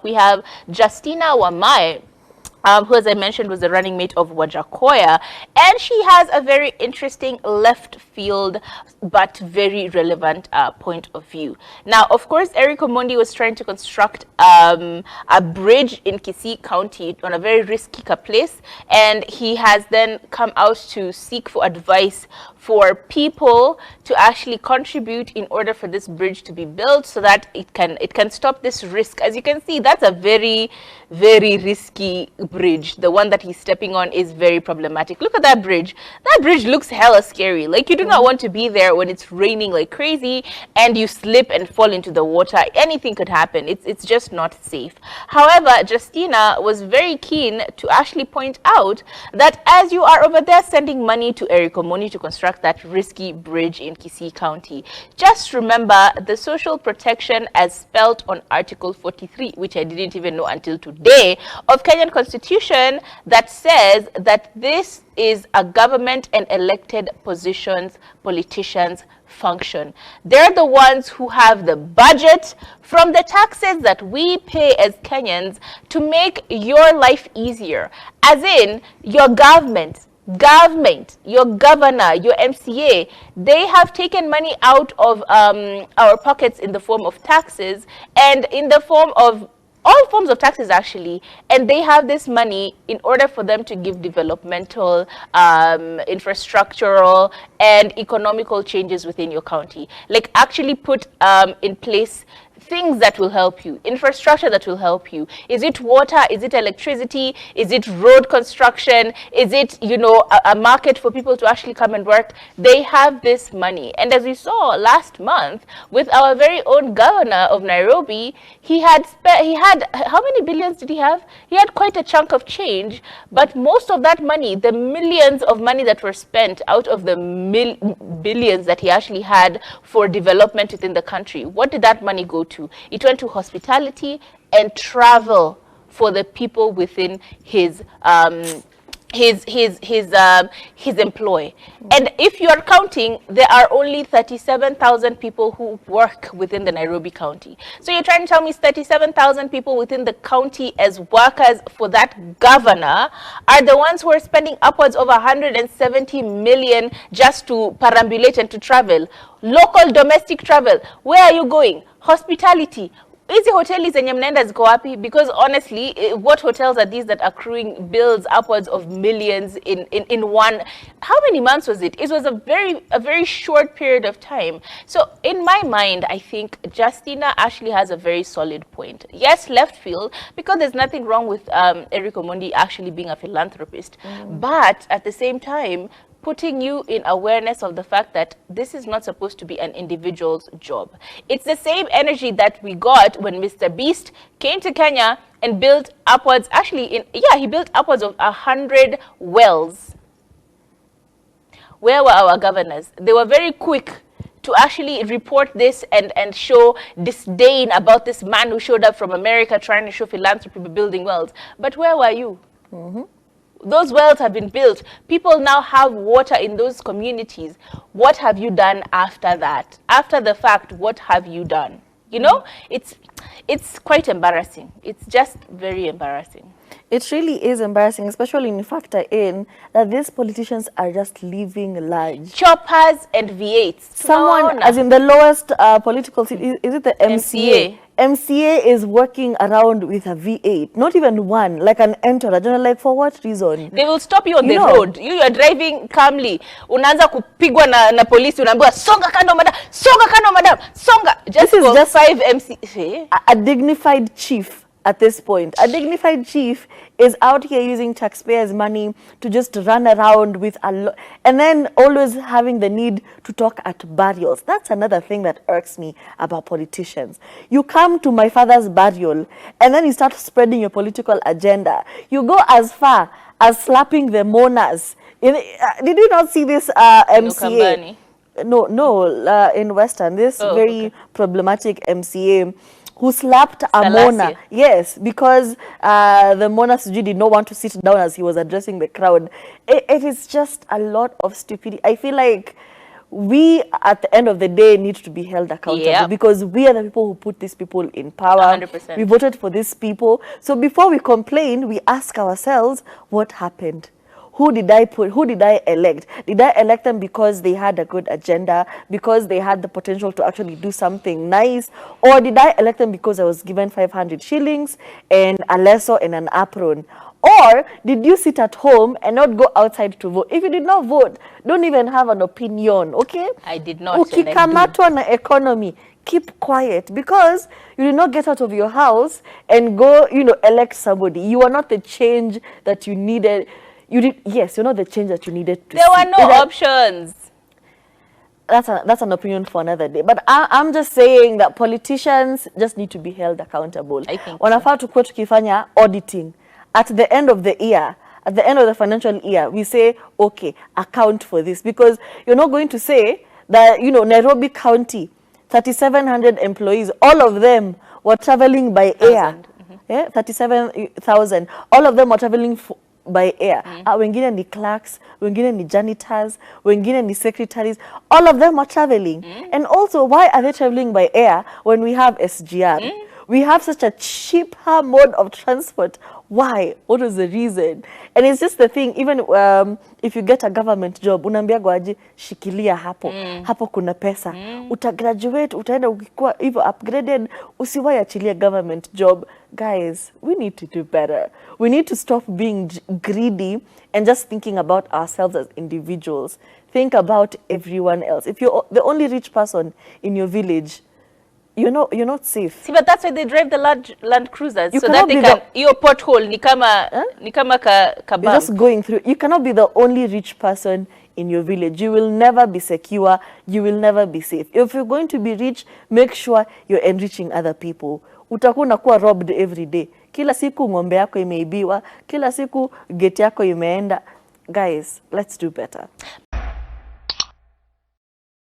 we have Justina Wamae, who, as I mentioned, was the running mate of Wajakoya, and she has a very interesting left field but very relevant point of view. Now, of course, Eric Omondi was trying to construct a bridge in Kisii County on a very risky place, and he has then come out to seek for advice for people to actually contribute in order for this bridge to be built so that it can stop this risk. As you can see, that's a very, very risky bridge. The one that he's stepping on is very problematic. Look at that bridge. That bridge looks hella scary. Like, you do not want to be there when it's raining like crazy and you slip and fall into the water. Anything could happen. It's just not safe. However, Justina was very keen to actually point out that as you are over there sending money to Eric Omondi to construct that risky bridge in Kisii County, just remember the social protection as spelled on Article 43, which I didn't even know until today, of Kenyan Constitution, that says that this is a government and elected politicians function. They're the ones who have the budget from the taxes that we pay as Kenyans to make your life easier. As in, your government, your governor, your MCA, they have taken money out of our pockets in the form of taxes and in the form of all forms of taxes, actually, and they have this money in order for them to give developmental, infrastructural, and economical changes within your county. Like, actually put in place things that will help you, infrastructure that will help you. Is it water? Is it electricity? Is it road construction? Is it, you know, a market for people to actually come and work? They have this money. And as we saw last month with our very own governor of Nairobi, he had how many billions did he have? He had quite a chunk of change, but most of that money, the millions of money that were spent out of the billions that he actually had for development within the country, what did that money go to? It went to hospitality and travel for the people within his employ. And if you are counting, there are only 37,000 people who work within the Nairobi County. So you're trying to tell me 37,000 people within the county as workers for that governor are the ones who are spending upwards of 170 million just to perambulate and to travel. Local domestic travel. Where are you going? Hospitality. Hizi hoteli zenye mnaenda ziko wapi? Because honestly, what hotels are these that are accruing bills upwards of millions in one? How many months was it? It was a very short period of time. So in my mind, I think Justina actually has a very solid point. Yes, left field, because there's nothing wrong with Eric Omondi actually being a philanthropist. But at the same time, putting you in awareness of the fact that this is not supposed to be an individual's job. It's the same energy that we got when Mr. Beast came to Kenya and built upwards, he built upwards of 100 wells. Where were our governors? They were very quick to actually report this and show disdain about this man who showed up from America trying to show philanthropy by building wells. But where were you? Those wells have been built. People now have water in those communities. What have you done after that? After the fact, what have you done? You know, it's quite embarrassing. It's just very embarrassing. It really is embarrassing, especially when you factor in that these politicians are just living large. Choppers and V8s. Someone, as in the lowest political seat, is it the MCA? MCA is working around with a V8, not even one, like an entourage. Like, for what reason? They will stop you on the road. You are driving calmly. Unaanza kupigwa na polisi, unaambiwa songa kando madam, songa kando madam, songa. This is just 5 MCA. A dignified chief. At this point, a dignified chief is out here using taxpayers' money to just run around with and then always having the need to talk at burials. That's another thing that irks me about politicians. You come to my father's burial and then you start spreading your political agenda. You go as far as slapping the mourners. Did you not see this MCA? No, in Western, this problematic MCA who slapped a mourner. Yes, because the mourner did not want to sit down as he was addressing the crowd. It is just a lot of stupidity. I feel like we at the end of the day need to be held accountable because we are the people who put these people in power. 100%. We voted for these people. So before we complain, we ask ourselves, what happened? Who did I elect? Did I elect them because they had a good agenda, because they had the potential to actually do something nice? Or did I elect them because I was given 500 shillings and a lesso and an apron? Or did you sit at home and not go outside to vote? If you did not vote, don't even have an opinion, okay? I did not. Ukikamatwa na economy, keep quiet because you did not get out of your house and go, elect somebody. You are not the change that you needed. Yes, you're not the change that you needed to There see. were no options. That's an opinion for another day. But I'm just saying that politicians just need to be held accountable. I think wanafaa tukue tukifanya auditing at the end of the year, at the end of the financial year. We say, okay, account for this, because you're not going to say that Nairobi County, 3,700 employees, all of them were traveling by air. 37,000. All of them were traveling by air. Wengine ni clerks, wengine ni janitors, wengine ni secretaries. All of them are traveling. And also, why are they traveling by air when we have SGR? We have such a cheaper mode of transport. Why? What was the reason? And it's just the thing, even if you get a government job, unaambiagwa aje, shikilia hapo. Hapo kuna pesa. Utagraduate, utaenda ukikuwa hivyo upgraded, usiwahi achilia government job. Guys, we need to do better. We need to stop being greedy and just thinking about ourselves as individuals. Think about everyone else. If you're the only rich person in your village, you're not safe. See, but that's why they drive the land cruisers, you so that they can. Your pothole, ni kama ka you're just going through. You cannot be the only rich person in your village. You will never be secure. You will never be safe. If you're going to be rich, make sure you're enriching other people. Utakuwa unakuwa robbed every day. Kila siku ng'ombe yako imeibiwa, kila siku gate yako imeenda. Guys, let's do better.